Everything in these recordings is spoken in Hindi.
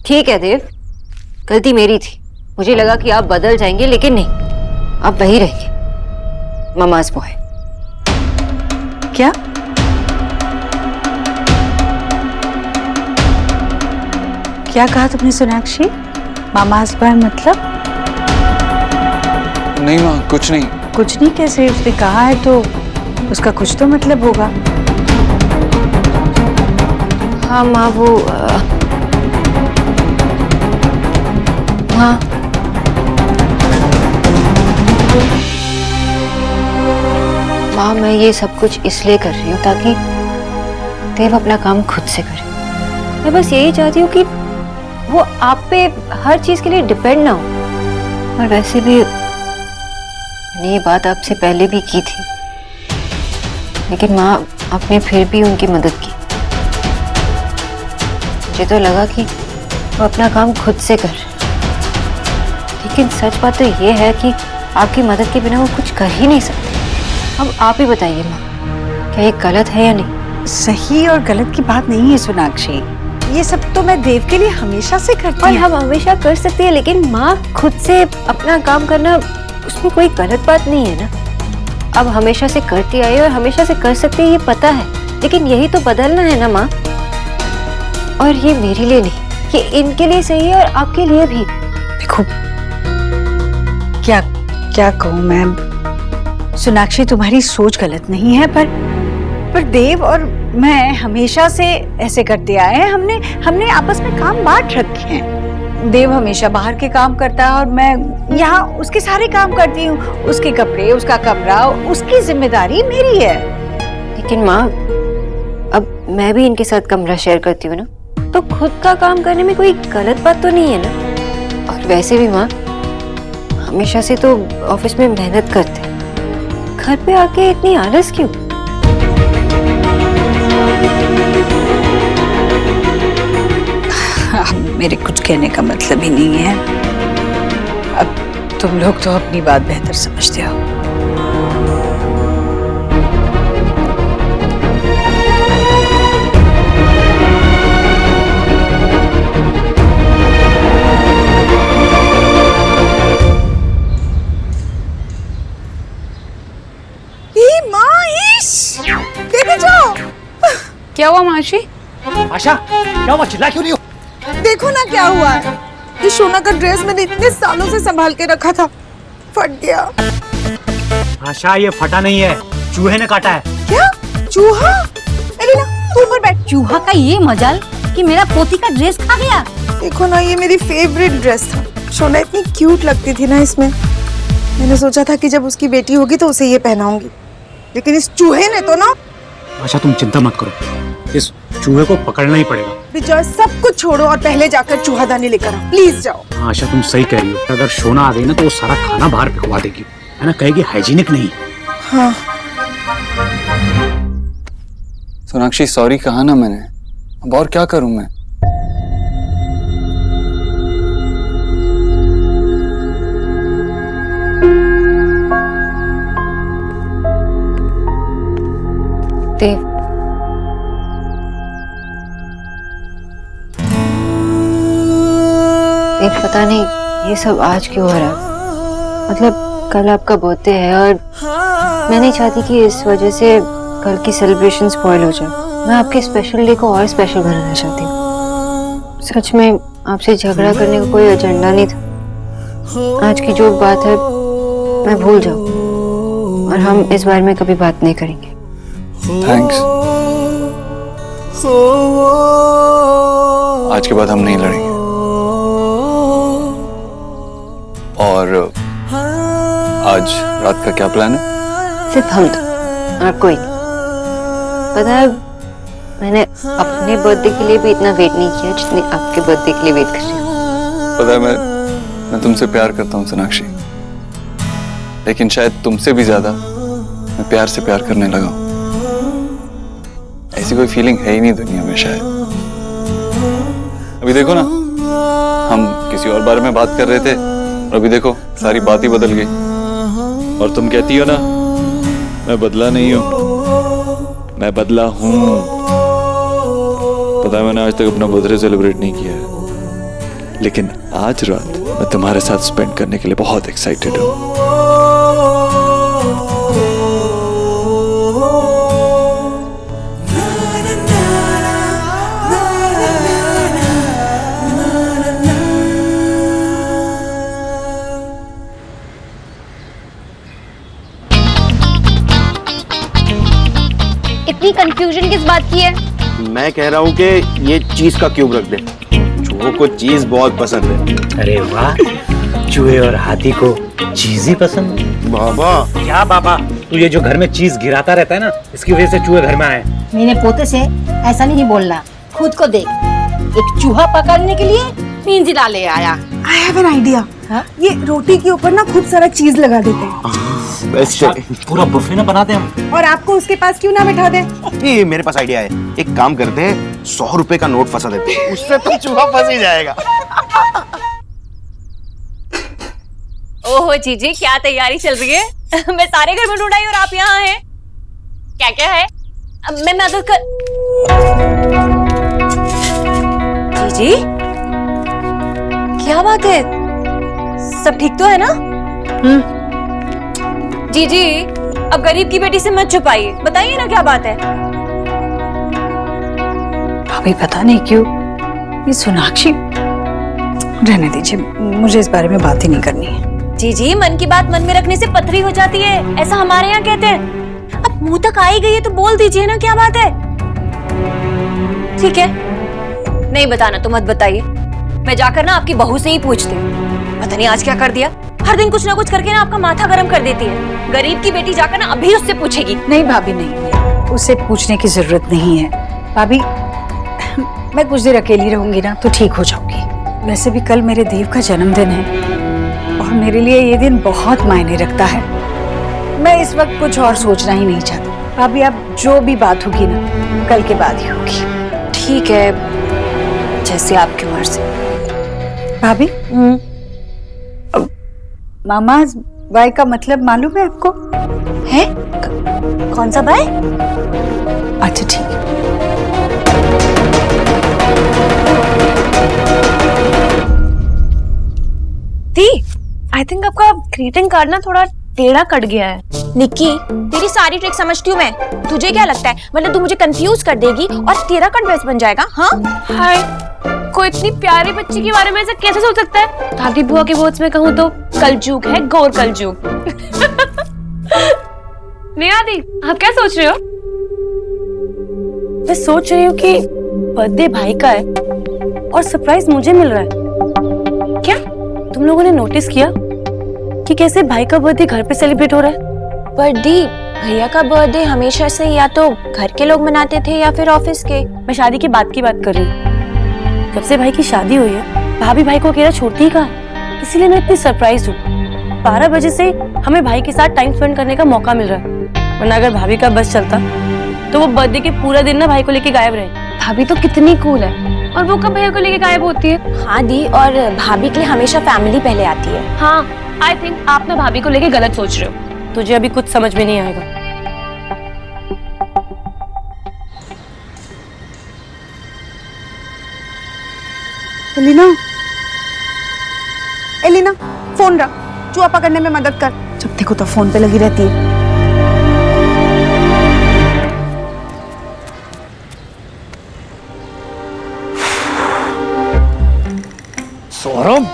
ठीक है देव, गलती मेरी थी। मुझे लगा कि आप बदल जाएंगे, लेकिन नहीं, आप वही रहेंगे, ममाज बॉय। क्या? क्या कहा तुमने सोनाक्षी? मामाज बॉय मतलब? नहीं माँ, कुछ नहीं। कुछ नहीं कैसे? उसने कहा है तो उसका कुछ तो मतलब होगा। हाँ माँ, वो हाँ, माँ मैं ये सब कुछ इसलिए कर रही हूँ ताकि देव अपना काम खुद से करे। मैं बस यही चाहती हूँ कि वो आप पे हर चीज के लिए डिपेंड ना हो। और वैसे भी मैंने ये बात आपसे पहले भी की थी, लेकिन माँ आपने फिर भी उनकी मदद की। मुझे तो लगा कि वो अपना काम खुद से कर रहे हैं, लेकिन सच बात तो ये है कि आपकी मदद के बिना वो कुछ कर ही नहीं सकते। अब आप ही बताइए माँ, क्या ये गलत है या नहीं? सही और गलत की बात नहीं है सोनाक्षी, ये सब तो मैं देव के लिए हमेशा से करती और हूँ। हम हमेशा कर सकते हैं, लेकिन माँ खुद से अपना काम करना, उसमें कोई गलत बात नहीं है ना। अब हमेशा से करती आई और हमेशा से कर सकते हैं, ये पता है, लेकिन यही तो बदलना है ना माँ। और ये मेरे लिए नहीं, ये इनके लिए सही है और आपके लिए भी। देखो क्या क्या कहूँ मैं, सोनाक्षी तुम्हारी सोच गलत नहीं है, पर देव और मैं हमेशा से ऐसे करते आए हैं। हमने आपस में काम बांट रखे हैं। देव हमेशा बाहर के काम करता है और मैं यहाँ उसके सारे काम करती हूँ। उसके कपड़े, उसका कमरा, उसकी जिम्मेदारी मेरी है। लेकिन माँ, अब मैं भी इनके साथ कमरा शेयर करती हूँ ना, तो खुद का काम करने में कोई गलत बात तो नहीं है ना। और वैसे भी माँ, हमेशा से तो ऑफिस में मेहनत करते हैं, घर पे आके इतनी आलस क्यों? मेरे कुछ कहने का मतलब ही नहीं है। अब तुम लोग तो अपनी बात बेहतर समझते हो। क्या हुआ माशी? आशा, क्या हुआ? चिल्ला क्यों रही हो? देखो ना क्या हुआ है। ये सोना का ड्रेस मैंने इतने सालों से संभाल के रखा था, फट गया। आशा, ये फटा नहीं है, चूहे ने काटा है। क्या? चूहा? एलिना, तू ऊपर बैठ। चूहा का ये मजाल कि मेरा पोती का ड्रेस खा गया। देखो ना, ये मेरी फेवरेट ड्रेस था। सोना इतनी क्यूट लगती थी ना इसमें। मैंने सोचा था कि जब उसकी बेटी होगी तो उसे ये पहनाऊंगी, लेकिन इस चूहे ने तो ना। आशा, तुम चिंता मत करो, इस चूहे को पकड़ना ही पड़ेगा। विजय, सब कुछ छोड़ो और पहले जाकर चूहादानी लेकर आओ, प्लीज जाओ। हाँ आशा, तुम सही कह रही हो। अगर शोना आ गई ना तो वो सारा खाना बाहर फेंकवा देगी, है ना, कहेगी हाइजीनिक नहीं। हाँ सोनाक्षी, सॉरी कहा ना मैंने, अब और क्या करूं मैं? देव, पता नहीं ये सब आज क्यों हो रहा है। मतलब कल आपका बर्थडे है और मैं नहीं चाहती कि इस वजह से कल की सेलिब्रेशन स्पॉइल हो जाए। मैं आपके स्पेशल डे को और स्पेशल बनाना चाहती हूँ। सच में आपसे झगड़ा करने का कोई एजेंडा नहीं था। आज की जो बात है मैं भूल जाऊँ और हम इस बारे में कभी बात नहीं करेंगे। थैंक्स। आज के बाद हम नहीं लड़ेंगे। और आज रात का क्या प्लान है? सिर्फ हम दो और कोई नहीं। पता है, मैंने अपने बर्थडे के लिए भी इतना वेट नहीं किया जितने आपके बर्थडे के लिए वेट कर रही हूँ। पता है, मैं तुमसे प्यार करता हूँ सोनाक्षी, लेकिन शायद तुमसे भी ज्यादा मैं प्यार से प्यार करने लगा हूँ। ऐसी कोई फीलिंग है ही नहीं दुनिया में शायद। अभी देखो ना, हम किसी और बारे में बात कर रहे थे और अभी देखो सारी बात ही बदल गई। और तुम कहती हो ना मैं बदला नहीं हूँ, मैं बदला हूँ। पता है, मैंने आज तक अपना बर्थडे सेलिब्रेट नहीं किया है। लेकिन आज रात मैं तुम्हारे साथ स्पेंड करने के लिए बहुत एक्साइटेड हूँ। इतनी कंफ्यूजन किस बात की है? मैं कह रहा हूँ कि ये चीज का क्यूब रख दे। चूहों को चीज बहुत पसंद है। अरे वाह, चूहे और हाथी को चीज ही पसंद है। बाबा क्या बाबा, तू ये जो घर में चीज गिराता रहता है ना, इसकी वजह से चूहे घर में आए। मेरे पोते से ऐसा नहीं बोलना। खुद को देख, एक चूहा पकड़ने के लिए पिंजरा ले आया। I have an idea. ये रोटी के ऊपर ना खूब सारा चीज लगा देते हैं बेस्ट है। पूरा बुफे ना बनाते हम। और आपको उसके पास क्यों ना बिठा दे? ये मेरे पास आइडिया है। एक काम करते हैं, 100 रुपए का नोट फंसा देते हैं, उससे तो चूहा फंस ही जाएगा। ओहो जीजी, क्या तैयारी चल रही है? मैं सारे घर में ढूंढ आई और आप यहाँ हैं। क्या क्या है? मैं मदद कर। जीजी, क्या बात है? सब ठीक तो है ना? जीजी, अब गरीब की बेटी से मत छुपाइए, बताइए ना क्या बात है। भाभी पता नहीं क्यों ये सोनाक्षी, रहने दीजिए, मुझे इस बारे में बात ही नहीं करनी है। जीजी, मन की बात मन में रखने से पथरी हो जाती है, ऐसा हमारे यहाँ कहते हैं। अब मुंह तक आई गई है तो बोल दीजिए ना क्या बात है। ठीक है, नहीं बताना तो मत बताइए। मैं जाकर ना आपकी बहू से ही पूछती हूँ। पता नहीं आज क्या कर दिया, हर दिन कुछ ना कुछ करके ना आपका माथा गरम कर देती है। गरीब की बेटी जाकर ना अभी उससे पूछेगी। नहीं भाभी, नहीं, उसे पूछने की जरूरत नहीं है। भाभी, मैं कुछ देर अकेली रहूंगी ना तो ठीक हो जाऊंगी। वैसे भी कल मेरे देव का जन्मदिन है और मेरे लिए ये दिन बहुत मायने रखता है। मैं इस वक्त कुछ और सोचना ही नहीं चाहती। भाभी, अब जो भी बात होगी ना कल के बाद ही होगी। ठीक है, जैसे आपकी मर्जी। भाभी, मामा बाय का मतलब मालूम है आपको? है? कौन सा बाय? अच्छा ठीक है। दी, आई थिंक आपका ग्रीटिंग कार्ड ना थोड़ा टेढ़ा कट गया है। निक्की, तेरी सारी ट्रिक समझती हूँ मैं। तुझे क्या लगता है, मतलब तू मुझे कंफ्यूज कर देगी और तेरा कट ड्रेस बन जाएगा? हाँ हाय, कोई इतनी प्यारी बच्ची के बारे में ऐसा कैसे सोच सकता है? दादी बुआ के वर्ड्स में कहूँ तो कलजुग है, घोर कलजुग। नहीं आदि, आप क्या सोच रहे हो? मैं सोच रही हूँ कि बर्थडे भाई का है और सरप्राइज मुझे मिल रहा है। क्या तुम लोगों ने नोटिस किया कि कैसे भाई का बर्थडे घर पे सेलिब्रेट हो रहा है? पर दी, भैया का बर्थडे हमेशा से या तो घर के लोग मनाते थे या फिर ऑफिस के। मैं शादी की बात कर रही हूँ। जब से भाई की शादी हुई है, भाभी भाई को अकेला छोड़ती ही कहाँ है, इसीलिए मैं इतनी सरप्राइज हूँ। 12 बजे से हमें भाई के साथ टाइम स्पेंड करने का मौका मिल रहा है, वरना अगर भाभी का बस चलता तो वो बर्थडे के पूरा दिन ना भाई को लेके गायब रहे। भाभी तो कितनी कूल है, और वो कब भैया को लेके गायब होती है? हाँ दी, और भाभी के लिए हमेशा फैमिली पहले आती है। हाँ, आई थिंक आप ना भाभी को लेके गलत सोच रहे हो। तुझे अभी कुछ समझ में नहीं आएगा। एलिना, एलिना, फोन रख, चूहा पकड़ने में मदद कर। जब देखो तो फोन पे लगी रहती है। सौरभ,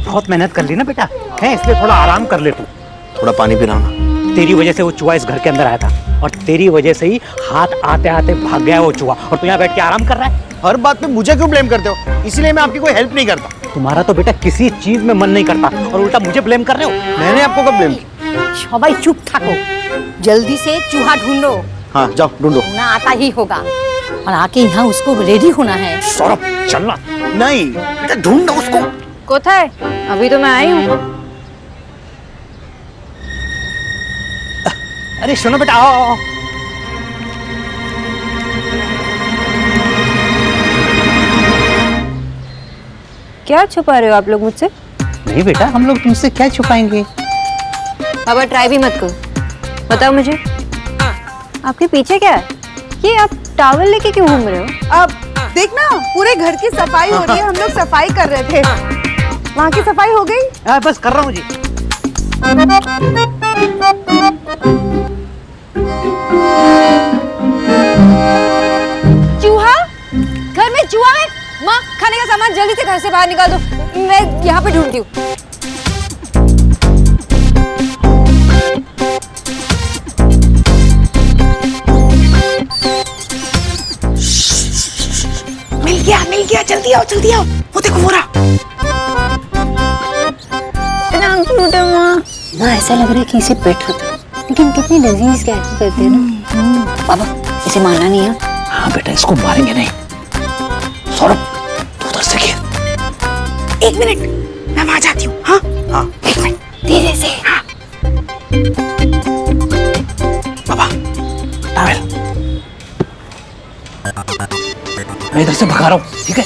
बहुत मेहनत कर ली ना बेटा, है इसलिए थोड़ा आराम कर ले तू। थोड़ा पानी पिलाओ ना। तेरी वजह से वो चूहा इस घर के अंदर आया था और तेरी वजह से ही हाथ आते आते भाग गया वो चूहा, और तू यहाँ बैठ के आराम कर रहा है। हर बात पे मुझे क्यों ब्लेम करते हो? इसलिए मैं आपकी कोई हेल्प नहीं करता। तुम्हारा तो बेटा किसी चीज में मन नहीं करता और उल्टा मुझे ब्लेम कर रहे हो। मैंने आपको कब ब्लेम किया? सबाई चुप थाको, जल्दी से चूहा ढूंढो। हाँ जाओ ढूंढो। ना आता ही होगा और आके यहाँ उसको रेडी होना है। सौरभ चलना। नहीं बेटा, ढूंढो उसको। कोথায়? अभी तो मैं आई हूँ। अरे सुनो बेटा, आओ आओ। क्या छुपा रहे हो आप लोग मुझसे? नहीं बेटा, हम लोग तुमसे क्या छुपाएंगे। बाबा ट्राई भी मत करो। बताओ मुझे, आपके पीछे क्या है? ये आप टावल लेके क्यों घूम रहे हो? अब देखना पूरे घर की सफाई हो रही है, हम लोग सफाई कर रहे थे। वहाँ की सफाई हो गई? बस कर रहा हूँ जी। चूहा? घर में चूहा है? माँ, खाने का सामान जल्दी से घर से बाहर निकाल दो, मैं यहाँ पे ढूंढती हूँ। मिल गया, जल्दी आओ, वो देखो वो रहा। माँ, ऐसा लग रहा है कि इसे पेट होता है, लेकिन कितनी लजीज कैची करते हैं ना। पापा, इसे मारना नहीं है। हाँ बेटा, इसको मारेंगे नहीं। सौरभ, तू उधर से खेल। 1 मिनट, मैं वहां जाती हूँ। हाँ हाँ, 1 मिनट, धीरे से। हाँ बाबा, टावेल। मैं इधर से भगा रहा हूँ, ठीक है?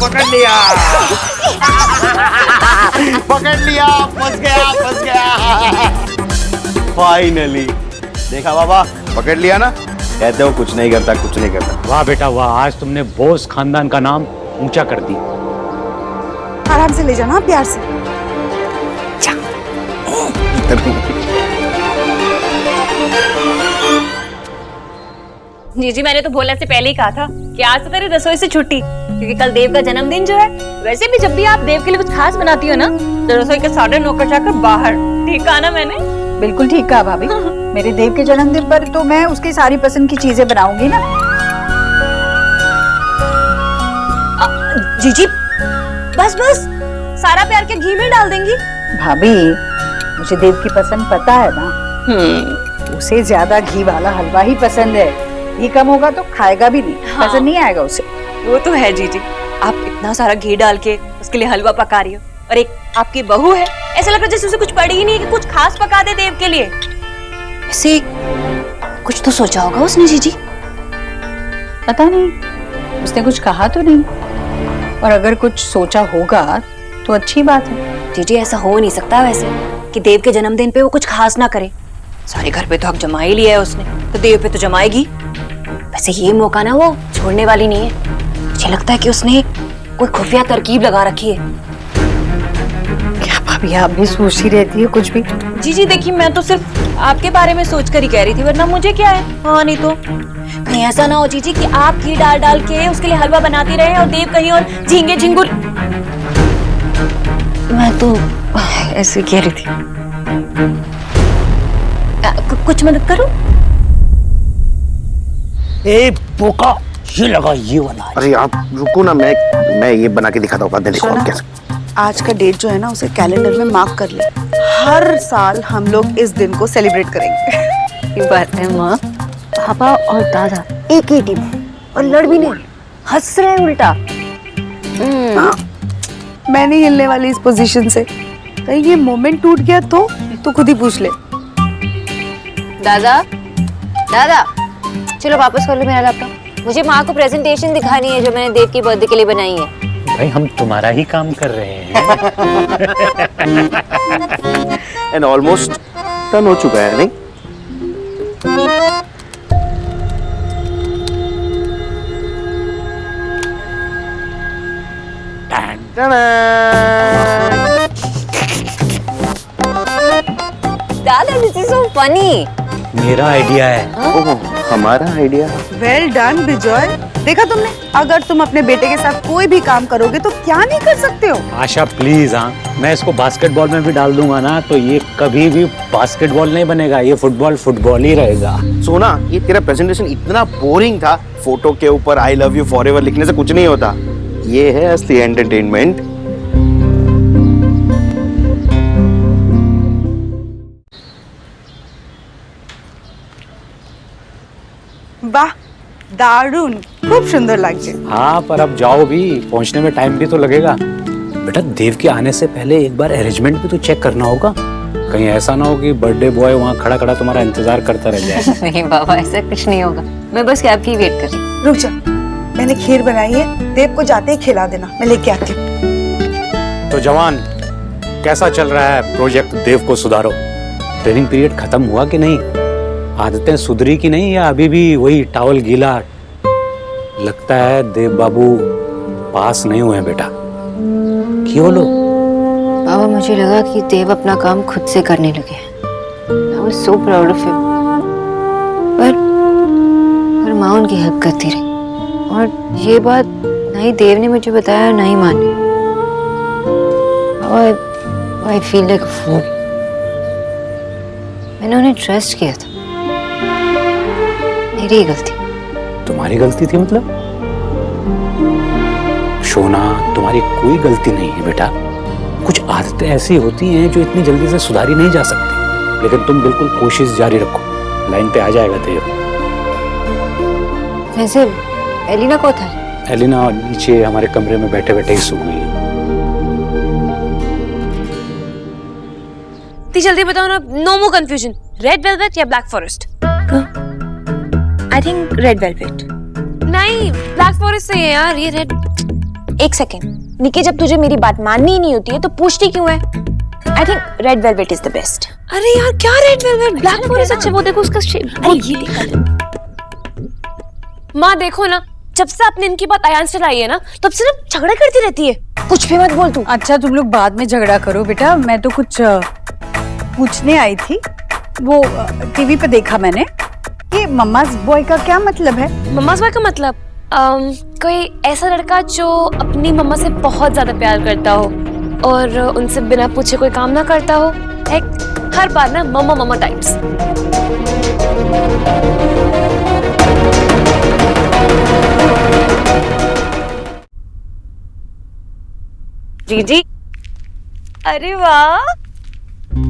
पकड़ लिया। पकड़ लिया, फंस गया। फाइनली देखा बाबा, पकड़ लिया ना। कहते हो कुछ नहीं करता। वाह बेटा वाह, आज तुमने बोस खानदान का नाम ऊंचा कर दी। आराम से ले जाना, प्यार से। जी मैंने तो भोला से पहले ही कहा था कि आज से तेरी रसोई से छुट्टी, क्योंकि कल देव का जन्मदिन जो है। वैसे भी जब भी आप देव के लिए कुछ खास बनाती हो ना, तो रसोई के सारे नौकर चाकर बाहर। ठीक कहा ना मैंने? बिल्कुल ठीक कहा भाभी। मेरे देव के जन्मदिन पर तो मैं उसकी सारी पसंद की चीजें बनाऊंगी ना। जीजी बस सारा प्यार के घी में डाल देंगी? भाभी, मुझे देव की पसंद पता है ना। उसे ज्यादा घी वाला हलवा ही पसंद है। घी कम होगा तो खाएगा भी नहीं। हाँ। पसंद नहीं आएगा उसे। वो तो है जीजी, आप इतना सारा घी डाल के उसके लिए हलवा पका रही हो, और एक आपकी बहू है, ऐसा लग रहा है जैसे उसे कुछ पड़ी ही नहीं है कि कुछ खास पका दे देव के लिए। ऐसे कुछ तो सोचा होगा उसने जीजी। पता नहीं, उसने कुछ कहा तो नहीं, और अगर कुछ सोचा होगा तो अच्छी बात है। जीजी ऐसा हो नहीं सकता वैसे कि देव के जन्मदिन पे वो कुछ खास ना करे। सारे घर पे तो हक जमा ही लिया है उसने, तो देव पे तो जमाएगी। वैसे ये मौका ना वो छोड़ने वाली नहीं है। मुझे लगता है कि उसने कोई खुफिया तरकीब लगा रखी है। क्या भाभी, आप भी सोचती रहती है कुछ भी। जी देखिए, मैं तो सिर्फ आपके बारे में सोच कर ही कह रही थी, वरना मुझे क्या है। हाँ नहीं तो कहीं ऐसा ना हो जीजी कि आप घी डाल के उसके लिए हलवा बनाती रहे और देव कहीं और झींगे झिंगुर। मैं तो ऐसे कह रही थी। कुछ मदद करो? ए बोका, ये लगा ये वाला। अरे आप रुको ना, मैं ये बना के दिखाता हूँ। देखो आप कैसे। आज का डेट जो है ना, उसे कैलेंडर में मार्क कर ले। हर साल हम लोग इस दिन को सेलिब्रेट करेंगे। ये बात है माँ, पापा और दादा एक ही टीम और लड़ भी नहीं, हंस रहे हैं उल्टा। हाँ, मैं नहीं हिलने वाली इस पोजीशन से। कहीं ये मोमेंट टूट गया तो खुद ही पूछ ले। दादा चलो वापस कर लो मेरा लैपटॉप। मुझे माँ को प्रेजेंटेशन दिखानी है जो मैंने देव की बर्थडे के लिए बनाई है। भाई, हम तुम्हारा ही काम कर रहे हैं। एंड ऑलमोस्ट डन हो चुका है, नहीं? दादा दिस इज सो फनी। मेरा आइडिया है। ओह, हमारा आइडिया। Well done Bijoy. देखा तुमने, अगर तुम अपने बेटे के साथ कोई भी काम करोगे तो क्या नहीं कर सकते हो। आशा प्लीज, हाँ, मैं इसको बास्केटबॉल में भी डाल दूंगा ना, तो ये कभी भी बास्केटबॉल नहीं बनेगा, ये फुटबॉल ही रहेगा। सोना, ये तेरा प्रेजेंटेशन इतना बोरिंग था। फोटो के ऊपर आई लव यू फॉरएवर लिखने से कुछ नहीं होता। ये है असली एंटरटेनमेंट। वाह, दारुण, खूब सुंदर लगছে। हाँ, पर अब जाओ भी, पहुंचने में टाइम भी तो लगेगा। बेटा, देव के आने से पहले एक बार अरेंजमेंट भी तो चेक करना होगा। कहीं ऐसा ना हो कि बर्थडे बॉय वहाँ खड़ा तुम्हारा इंतजार करता रह जाए। नहीं बाबा, ऐसा कुछ नहीं होगा। मैं बस कैब की वेट कर रही हूँ। रुक जा, मैंने खीर बनाई है, देव को जाते ही खिला देना, मैं लेके आती हूँ। तो जवान, कैसा चल रहा है प्रोजेक्ट देव को सुधारो? ट्रेनिंग पीरियड खत्म हुआ कि नहीं? आदतें सुधरी कि नहीं, या अभी भी वही टावल गीला? लगता है देव बाबू पास नहीं हुए बेटा। क्यों लो? बाबा, मुझे लगा कि देव अपना काम खुद से करने लगे हैं। I was so proud of him. पर माँ उनकी हेल्प करती रही, और ये बात ना ही देव ने मुझे बताया ना ही माँ ने। I feel like a fool. मैंने उन्हें ट्रस्ट किया था, मेरी ही गलती। तुम्हारी गलती थी मतलब? शोना, तुम्हारी कोई गलती नहीं है बेटा। कुछ आदतें ऐसी होती हैं जो इतनी जल्दी से सुधारी नहीं जा सकती, लेकिन तुम बिल्कुल कोशिश जारी रखो, लाइन पे आ जाएगा देव। वैसे एलिना को था? एलिना नीचे हमारे कमरे में बैठे बैठे ही सो गई है। जल्दी बताओ ना, no more confusion, red velvet या black forest? I think red velvet. नहीं, ब्लैक फॉरेस्ट सही है यार, ये रेड। एक सेकेंड निकी, जब तुझे मेरी बात माननी ही नहीं होती है तो पूछती क्यों है? आई think red velvet is the best. अरे यार क्या रेड वेलवेट, ब्लैक फॉरेस्ट अच्छा, वो देखो उसका शेप। अरे ये देखा माँ देखो ना, जब से आपने इनकी बात अयान से लाई है ना, तब से ना झगड़ा करती रहती है। कुछ भी मत बोल तू। अच्छा तुम लोग बाद में झगड़ा करो बेटा, मैं तो कुछ पूछने आई थी। वो टीवी पे देखा मैंने कि मम्माज बॉय का क्या मतलब है? मम्माज बॉय का मतलब कोई ऐसा लड़का जो अपनी मम्मा से बहुत ज्यादा प्यार करता हो और उनसे बिना पूछे कोई काम ना करता हो, एक हर बार ना मम्मा मम्मा टाइप्स। जी जी, अरे वाह,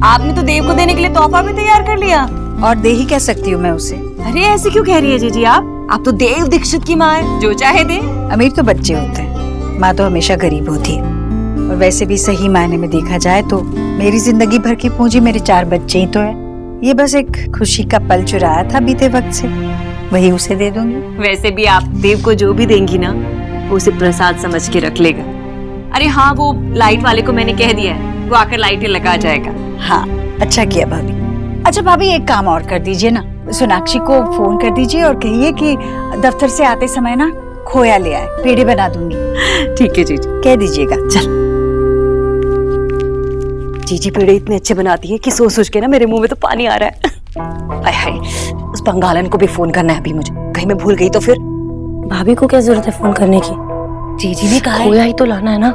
आपने तो देव को देने के लिए तोहफा भी तैयार कर लिया। और दे ही कह सकती हूँ मैं उसे। अरे ऐसे क्यों कह रही है जीजी आप तो देव दीक्षित की माँ है, जो चाहे दे। अमीर तो बच्चे होते हैं, माँ तो हमेशा गरीब होती है। और वैसे भी सही मायने में देखा जाए तो मेरी जिंदगी भर की पूंजी मेरे 4 बच्चे ही तो है। ये बस एक खुशी का पल चुराया था बीते वक्त से, वही उसे दे दूंगी। वैसे भी आप देव को जो भी देंगी ना, वो उसे प्रसाद समझ के रख लेगा। अरे हाँ, वो लाइट वाले को मैंने कह दिया है, वो आकर लाइटें लगा जाएगा। हाँ अच्छा किया भाभी। अच्छा भाभी, एक काम और कर दीजिए ना, सोनाक्षी को फोन कर दीजिए और कहिए कि दफ्तर से आते समय ना खोया ले आए, पेड़े बना दूंगी। ठीक है जीजी, कह दीजिएगा। चल। जीजी पेड़े इतने अच्छे बनाती है कि सोच सोच के ना मेरे मुंह में तो पानी आ रहा है। हाय हाय, उस बंगालन को भी फोन करना है अभी मुझे, कहीं मैं भूल गई तो फिर। भाभी को क्या जरूरत है फोन करने की? जीजी ने कहा खोया ही तो लाना है ना,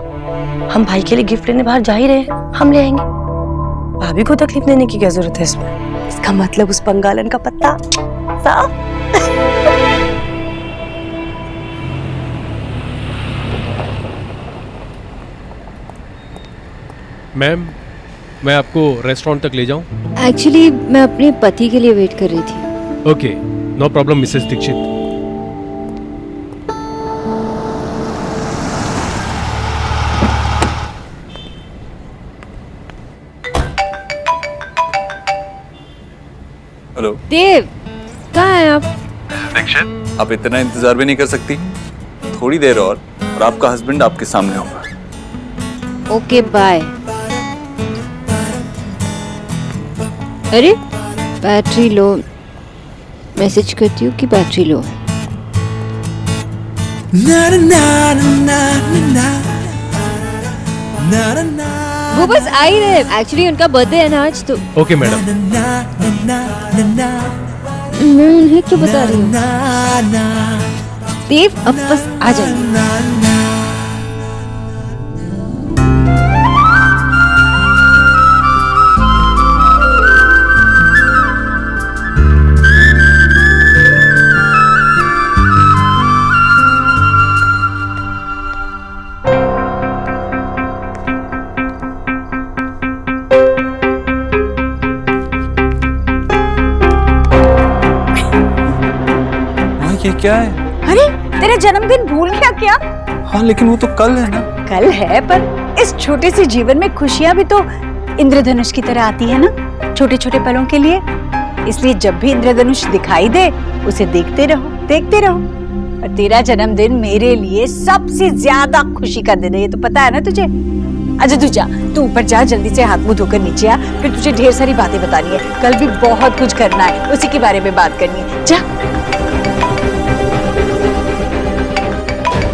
हम भाई के लिए गिफ्ट लेने बाहर जा ही रहे हैं, हम ले आएंगे। भाभी को तकलीफ देने की क्या जरूरत है इसमें? इसका मतलब उस बंगालन का पत्ता साफ। मैम, मैं आपको रेस्टोरेंट तक ले जाऊं? एक्चुअली मैं अपने पति के लिए वेट कर रही थी। Okay, no problem Mrs Dixit. Hello Dev, कहाँ हैं आप? दीक्षित, आप इतना इंतजार भी नहीं कर सकती? थोड़ी देर और आपका हस्बैंड आपके सामने होगा। Okay bye. अरे बैटरी लो, मैसेज करती हूँ कि बैटरी लो है। वो बस आ ही रहे, एक्चुअली उनका बर्थडे है ना आज तो। Okay madam. मैं उन्हें क्यों बता रही हूँ? देव अब बस आ जाएंगे। ये क्या है? अरे तेरा जन्मदिन भूल गया क्या? हाँ लेकिन वो तो कल है ना। कल है, पर इस छोटे से जीवन में खुशियां भी तो इंद्रधनुष की तरह आती है ना, छोटे छोटे पलों के लिए। इसलिए जब भी इंद्रधनुष दिखाई दे उसे देखते रहो, देखते रहो। और तेरा जन्मदिन मेरे लिए सबसे ज्यादा खुशी का दिन है, ये तो पता है ना तुझे। अच्छा तू जा, तू ऊपर जा, जल्दी से हाथ मुंह धोकर नीचे आ, फिर तुझे ढेर सारी बातें बतानी है। कल भी बहुत कुछ करना है, उसी के बारे में बात करनी है। जा।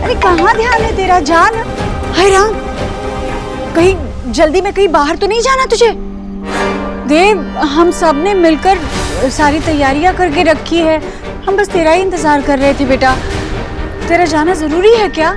अरे कहाँ ध्यान है तेरा, जा ना। हाय राम, कहीं जल्दी में कहीं बाहर तो नहीं जाना तुझे? देव, हम सब ने मिलकर सारी तैयारियां करके रखी है, हम बस तेरा ही इंतजार कर रहे थे बेटा। तेरा जाना जरूरी है क्या?